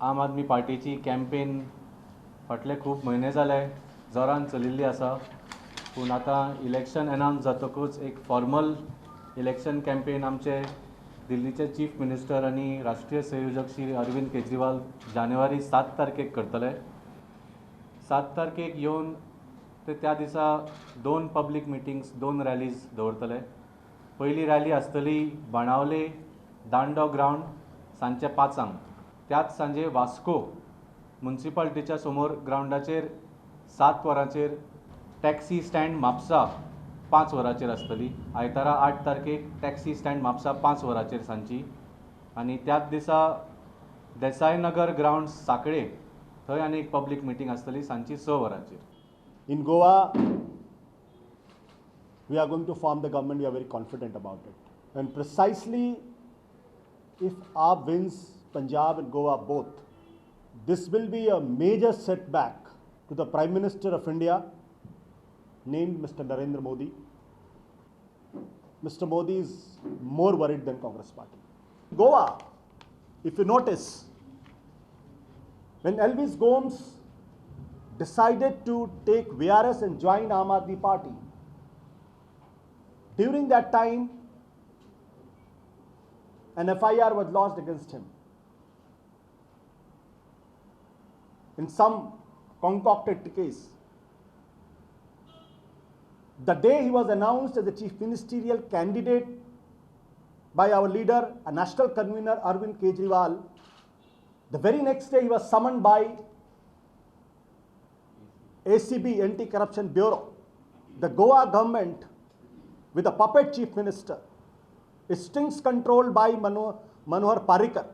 आम आदमी पार्टीची कॅम्पेन फाटले खूब म्हयने जाले जोरान चलिल्ली आसा. पूण आतां इलेक्शन अनावन्स जातकूच एक फॉर्मल इलेक्शन कॅम्पेन आमचे दिल्लीचे चीफ मिनिस्टर आनी राष्ट्रीय संयोजक श्री अरविंद केजरीवाल जानेवारी 7 तारखेक करतले. 7 तारखेक येवन ते त्या दिसा 2 पब्लीक मिटिंग्स 2 रॅलीज दवरतले. पयली रॅली आसतली बेणावले दांडो ग्रावंड सांजचे 5 त्याच सांजे वास्को म्युनिसिपालिटीच्या समोर ग्रावंडाचेर 7 वरांचेर टॅक्सी स्टँड म्हापसा 5 वरांचेर आसतली. आयतारा 8 तारखेक टॅक्सी स्टँड म्हापसा 5 वरांचेर सांजची. आनी त्याच दिसा देसाय नगर ग्रावंड साकळे थंय आनी एक पब्लीक मिटींग आसतली सांजची 6 वरांचेर. In Goa, we are going to form the government. We are very confident about it. And precisely, if AAP wins Punjab and Goa both, this will be a major setback to the Prime Minister of India, named Mr. Narendra Modi. Mr. Modi is more worried than Congress Party. Goa, if you notice, when Elvis Gomes decided to take VRS and join Aam Aadmi Party, during that time, an FIR was lodged against him in some concocted case. The day he was announced as the chief ministerial candidate by our leader, a national convener, Arvind Kejriwal, the very next day he was summoned by ACB, Anti-Corruption Bureau. The Goa government, with a puppet chief minister, is strings controlled by Manohar Parrikar.